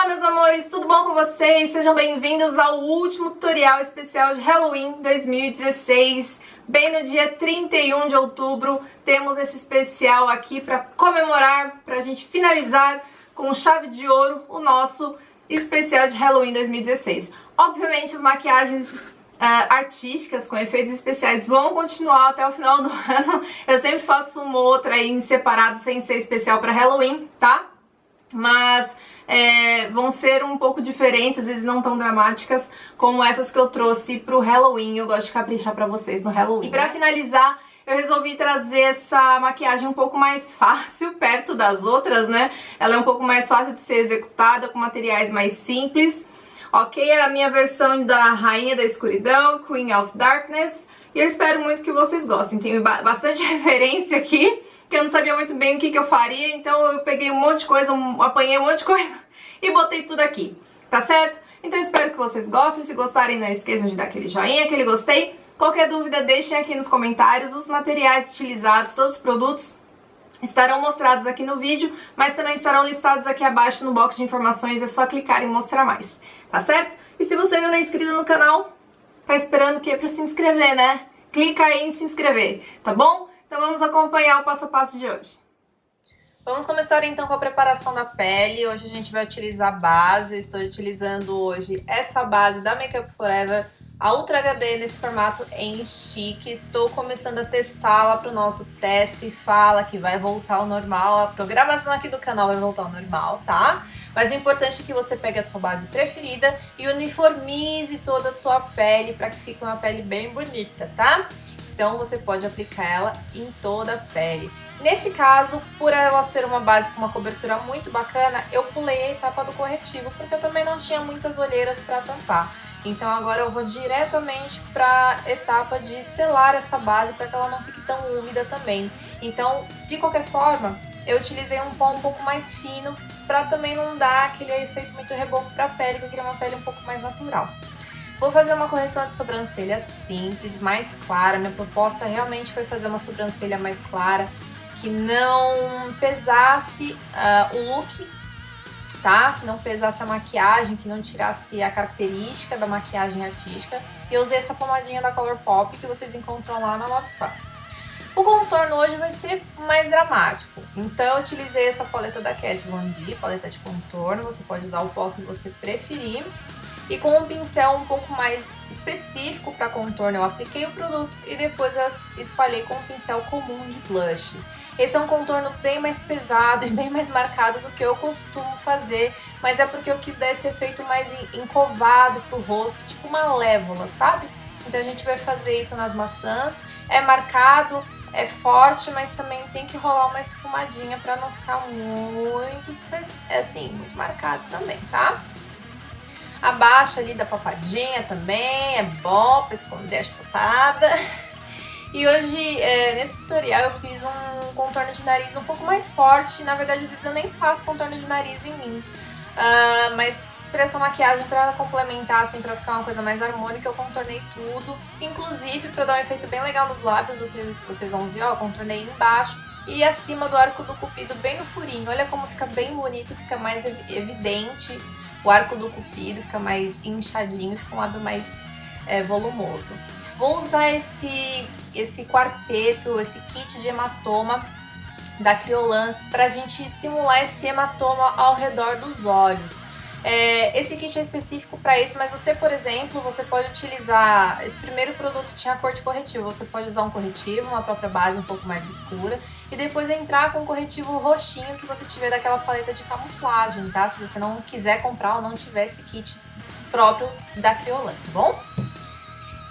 Olá, meus amores, tudo bom com vocês? Sejam bem-vindos ao último tutorial especial de Halloween 2016. Bem no dia 31 de outubro, temos esse especial aqui para comemorar, para a gente finalizar com chave de ouro o nosso especial de Halloween 2016. Obviamente, as maquiagens artísticas com efeitos especiais vão continuar até o final do ano. Eu sempre faço uma ou outra aí em separado, sem ser especial para Halloween, tá? Mas vão ser um pouco diferentes, às vezes não tão dramáticas como essas que eu trouxe pro Halloween. Eu gosto de caprichar pra vocês no Halloween. E pra finalizar, eu resolvi trazer essa maquiagem um pouco mais fácil, perto das outras, né? Ela é um pouco mais fácil de ser executada, com materiais mais simples. Ok? É a minha versão da Rainha da Escuridão, Queen of Darkness. E eu espero muito que vocês gostem. Tem bastante referência aqui, que eu não sabia muito bem o que eu faria, então eu peguei um monte de coisa, apanhei um monte de coisa e botei tudo aqui, tá certo? Então eu espero que vocês gostem. Se gostarem, não esqueçam de dar aquele joinha, aquele gostei. Qualquer dúvida, deixem aqui nos comentários. Os materiais utilizados, todos os produtos estarão mostrados aqui no vídeo, mas também estarão listados aqui abaixo no box de informações. É só clicar em mostrar mais, tá certo? E se você ainda não é inscrito no canal, tá esperando o quê? Pra se inscrever, né? Clica aí em se inscrever, tá bom? Então vamos acompanhar o passo a passo de hoje. Vamos começar então com a preparação da pele. Hoje a gente vai utilizar a base. Eu estou utilizando hoje essa base da Make Up For Ever, a Ultra HD nesse formato em stick. Estou começando a testá-la para o nosso teste e fala que vai voltar ao normal. A programação aqui do canal vai voltar ao normal, tá? Mas o importante é que você pegue a sua base preferida e uniformize toda a tua pele para que fique uma pele bem bonita, tá? Então você pode aplicar ela em toda a pele. Nesse caso, por ela ser uma base com uma cobertura muito bacana, eu pulei a etapa do corretivo, porque eu também não tinha muitas olheiras para tampar. Então agora eu vou diretamente para a etapa de selar essa base para que ela não fique tão úmida também. Então, de qualquer forma, eu utilizei um pó um pouco mais fino para também não dar aquele efeito muito reboco para a pele, que eu queria uma pele um pouco mais natural. Vou fazer uma correção de sobrancelha simples, mais clara. Minha proposta realmente foi fazer uma sobrancelha mais clara, que não pesasse o look, tá? Que não pesasse a maquiagem, que não tirasse a característica da maquiagem artística. E eu usei essa pomadinha da Colourpop que vocês encontram lá na Love Store. O contorno hoje vai ser mais dramático, então eu utilizei essa paleta da Kat Von D, paleta de contorno. Você pode usar o pó que você preferir. E com um pincel um pouco mais específico para contorno, eu apliquei o produto e depois eu espalhei com um pincel comum de blush. Esse é um contorno bem mais pesado e bem mais marcado do que eu costumo fazer, mas é porque eu quis dar esse efeito mais encovado pro rosto, tipo uma lévola, sabe? Então a gente vai fazer isso nas maçãs. É marcado, é forte, mas também tem que rolar uma esfumadinha para não ficar muito, muito marcado também, tá? Abaixo ali da papadinha também, é bom para esconder a chupada. E hoje, nesse tutorial, eu fiz um contorno de nariz um pouco mais forte. Na verdade, às vezes eu nem faço contorno de nariz em mim. Mas para essa maquiagem, para complementar, assim, para ficar uma coisa mais harmônica, eu contornei tudo. Inclusive, para dar um efeito bem legal nos lábios, vocês vão ver, ó, eu contornei embaixo e acima do arco do cupido, bem no furinho. Olha como fica bem bonito, fica mais evidente. O arco do cupido fica mais inchadinho, fica um lábio mais volumoso. Vou usar esse quarteto, esse kit de hematoma da Kryolan pra gente simular esse hematoma ao redor dos olhos. Esse kit é específico para isso, mas você, por exemplo, você pode utilizar... Esse primeiro produto tinha cor de corretivo, você pode usar um corretivo, uma própria base um pouco mais escura, e depois entrar com um corretivo roxinho que você tiver daquela paleta de camuflagem, tá? Se você não quiser comprar ou não tiver esse kit próprio da Kryolan, tá bom?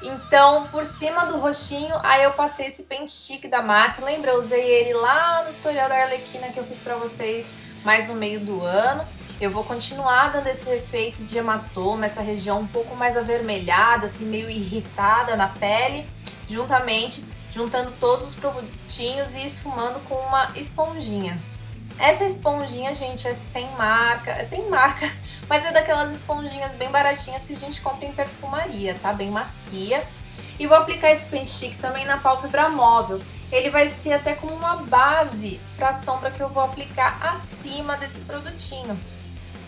Então, por cima do roxinho, aí eu passei esse pente chique da MAC. Lembra? Eu usei ele lá no tutorial da Arlequina que eu fiz pra vocês mais no meio do ano. Eu vou continuar dando esse efeito de hematoma, essa região um pouco mais avermelhada, assim, meio irritada na pele, juntando todos os produtinhos e esfumando com uma esponjinha. Essa esponjinha, gente, é sem marca, tem marca, mas é daquelas esponjinhas bem baratinhas que a gente compra em perfumaria, tá? Bem macia. E vou aplicar esse pente chique também na pálpebra móvel. Ele vai ser até como uma base para a sombra que eu vou aplicar acima desse produtinho.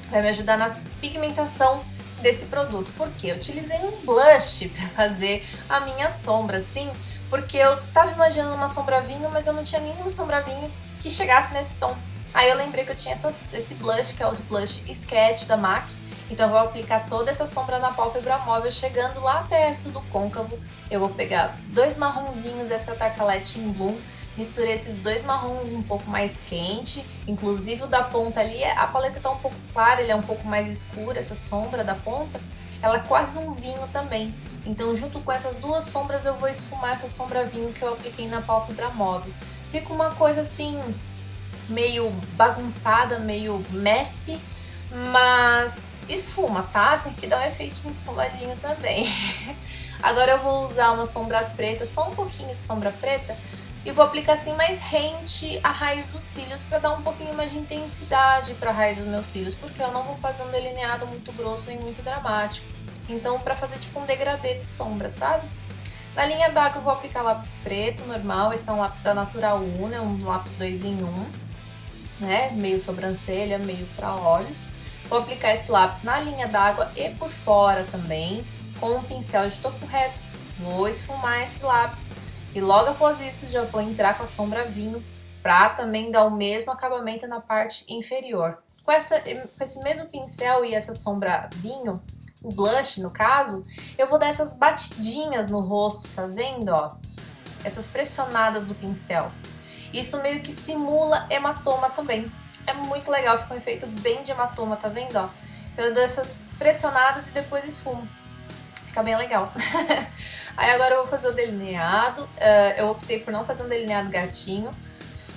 vai me ajudar na pigmentação desse produto. Porque eu utilizei um blush para fazer a minha sombra, assim, porque eu tava imaginando uma sombra vinho, mas eu não tinha nenhuma sombra vinho que chegasse nesse tom. Aí eu lembrei que eu tinha esse blush, que é o blush Sketch da MAC. Então eu vou aplicar toda essa sombra na pálpebra móvel, chegando lá perto do côncavo. Eu vou pegar 2 marronzinhos, essa Tartelette in Bloom. Misturei esses 2 marrons um pouco mais quente, inclusive o da ponta ali, a paleta tá um pouco clara, ele é um pouco mais escuro, essa sombra da ponta, ela é quase um vinho também. Então junto com essas 2 sombras eu vou esfumar essa sombra vinho que eu apliquei na pálpebra móvel. Fica uma coisa assim, meio bagunçada, meio messy, mas esfuma, tá? Tem que dar um efeitinho esfumadinho também. Agora eu vou usar uma sombra preta, só um pouquinho de sombra preta, e vou aplicar assim mais rente à raiz dos cílios para dar um pouquinho mais de intensidade para a raiz dos meus cílios, porque eu não vou fazer um delineado muito grosso e muito dramático. Então, para fazer tipo um degradê de sombra, sabe? Na linha d'água eu vou aplicar lápis preto normal, esse é um lápis da Natural Una, é um lápis 2 em 1, né? Meio sobrancelha, meio para olhos. Vou aplicar esse lápis na linha d'água e por fora também, com um pincel de topo reto. Vou esfumar esse lápis. E logo após isso já vou entrar com a sombra vinho para também dar o mesmo acabamento na parte inferior. Com esse mesmo pincel e essa sombra vinho, o blush no caso, eu vou dar essas batidinhas no rosto, tá vendo, ó? Essas pressionadas do pincel. Isso meio que simula hematoma também. É muito legal, fica um efeito bem de hematoma, tá vendo, ó? Então eu dou essas pressionadas e depois esfumo. Fica bem legal. Aí agora eu vou fazer o delineado. Eu optei por não fazer um delineado gatinho.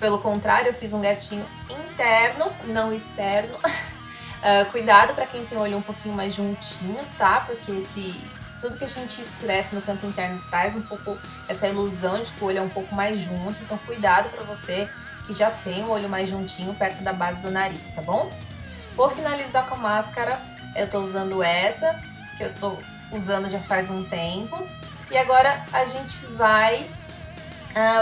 Pelo contrário, eu fiz um gatinho interno, não externo. Cuidado para quem tem o olho um pouquinho mais juntinho, tá? Porque tudo que a gente escurece no canto interno traz um pouco essa ilusão de que o olho é um pouco mais junto. Então cuidado para você que já tem o olho mais juntinho perto da base do nariz, tá bom? Vou finalizar com a máscara. Eu tô usando essa, que eu tô usando já faz um tempo. E agora a gente vai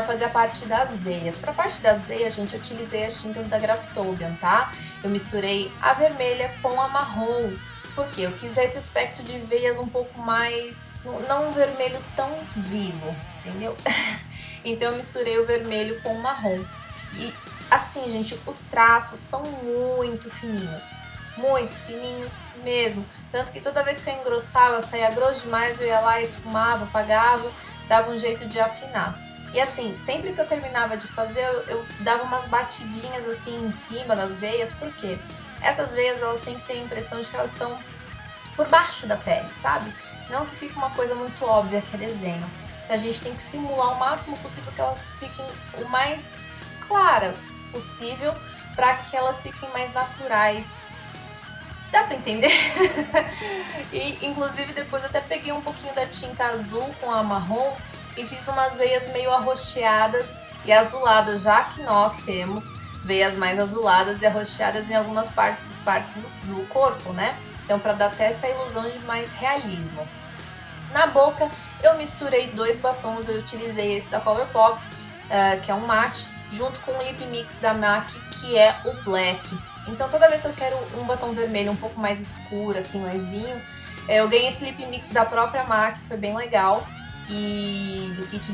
fazer a parte das veias. Para a parte das veias, gente, eu utilizei as tintas da Graftobian, tá? Eu misturei a vermelha com a marrom, porque eu quis dar esse aspecto de veias um pouco mais... não um vermelho tão vivo, entendeu? Então eu misturei o vermelho com o marrom. E assim, gente, os traços são muito fininhos mesmo, tanto que toda vez que eu engrossava, saía grosso demais, eu ia lá, esfumava, apagava, dava um jeito de afinar. E assim, sempre que eu terminava de fazer, eu dava umas batidinhas assim em cima das veias, porque essas veias elas têm que ter a impressão de que elas estão por baixo da pele, sabe? Não que fique uma coisa muito óbvia que é desenho. Então a gente tem que simular o máximo possível que elas fiquem o mais claras possível, para que elas fiquem mais naturais. Dá pra entender? E inclusive depois eu até peguei um pouquinho da tinta azul com a marrom e fiz umas veias meio arroxeadas e azuladas, já que nós temos veias mais azuladas e arroxeadas em algumas partes do corpo, né? Então para dar até essa ilusão de mais realismo. Na boca eu misturei 2 batons, eu utilizei esse da Colourpop, que é um mate, junto com o Lip Mix da MAC, que é o Black. Então toda vez que eu quero um batom vermelho um pouco mais escuro, assim, mais vinho, eu ganhei esse Lip Mix da própria MAC, que foi bem legal, e do kit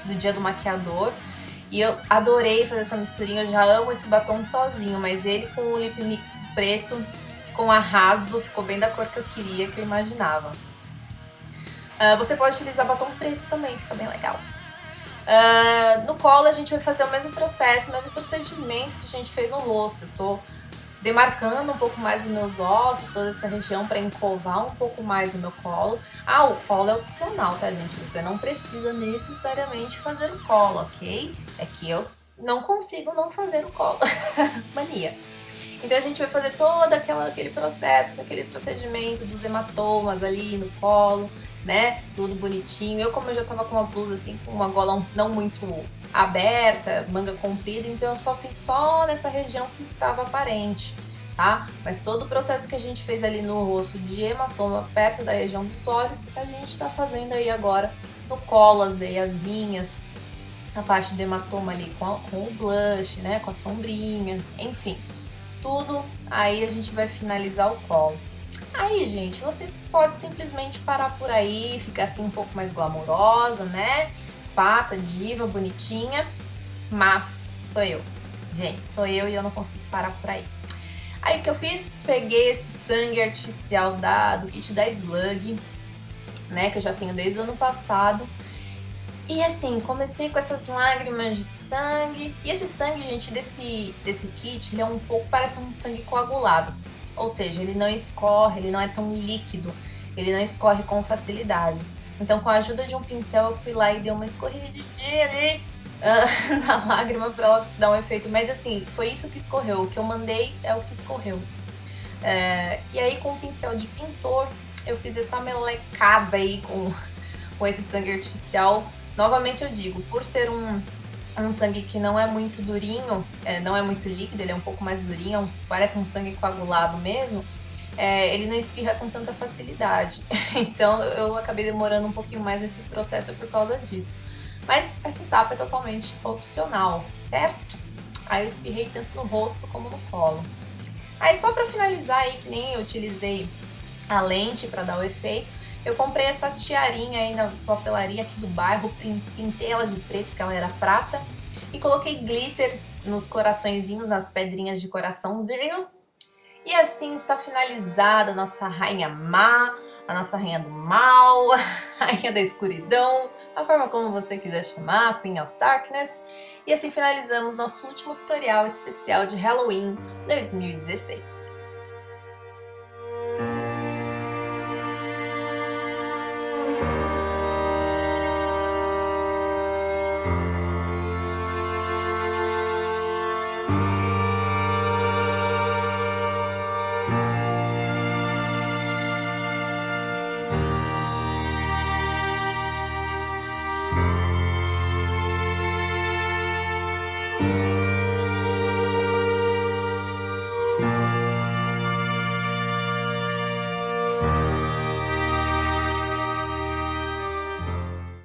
do dia do maquiador. E eu adorei fazer essa misturinha, eu já amo esse batom sozinho, mas ele com o Lip Mix preto ficou um arraso, ficou bem da cor que eu queria, que eu imaginava. Você pode utilizar batom preto também, fica bem legal. No colo a gente vai fazer o mesmo processo, o mesmo procedimento que a gente fez no rosto. Eu tô demarcando um pouco mais os meus ossos, toda essa região, para encovar um pouco mais o meu colo. O colo é opcional, tá, gente? Você não precisa necessariamente fazer o colo, ok? É que eu não consigo não fazer o colo. Mania. Então a gente vai fazer todo aquele processo, aquele procedimento dos hematomas ali no colo, né? Tudo bonitinho. Como eu já tava com uma blusa assim, com uma gola não muito aberta, manga comprida, então eu só fiz só nessa região que estava aparente, tá? Mas todo o processo que a gente fez ali no rosto de hematoma perto da região dos olhos, a gente tá fazendo aí agora no colo, as veiazinhas, a parte do hematoma ali com o blush, né? Com a sombrinha, enfim. tudo, aí a gente vai finalizar o colo. Aí, gente, você pode simplesmente parar por aí, ficar assim um pouco mais glamourosa, né? Pata, diva, bonitinha, mas sou eu. Gente, sou eu e eu não consigo parar por aí. Aí o que eu fiz? Peguei esse sangue artificial do kit da Slug, né, que eu já tenho desde o ano passado. E assim, comecei com essas lágrimas de sangue. E esse sangue, gente, desse kit, ele é um pouco, parece um sangue coagulado. Ou seja, ele não escorre, ele não é tão líquido, ele não escorre com facilidade. Então, com a ajuda de um pincel, eu fui lá e dei uma escorridinha ali na lágrima pra ela dar um efeito. Mas assim, foi isso que escorreu. O que eu mandei é o que escorreu. E aí, com o pincel de pintor, eu fiz essa melecada aí com esse sangue artificial. Novamente eu digo, por ser um sangue que não é muito durinho, não é muito líquido, ele é um pouco mais durinho, parece um sangue coagulado mesmo, ele não espirra com tanta facilidade. Então eu acabei demorando um pouquinho mais nesse processo por causa disso. Mas essa etapa é totalmente opcional, certo? Aí eu espirrei tanto no rosto como no colo. Aí só pra finalizar aí, que nem eu utilizei a lente pra dar o efeito, eu comprei essa tiarinha aí na papelaria aqui do bairro, pintei ela de preto, porque ela era prata, e coloquei glitter nos coraçõezinhos, nas pedrinhas de coraçãozinho. E assim está finalizada a nossa rainha má, a nossa rainha do mal, a rainha da escuridão, a forma como você quiser chamar, Queen of Darkness. E assim finalizamos nosso último tutorial especial de Halloween 2016.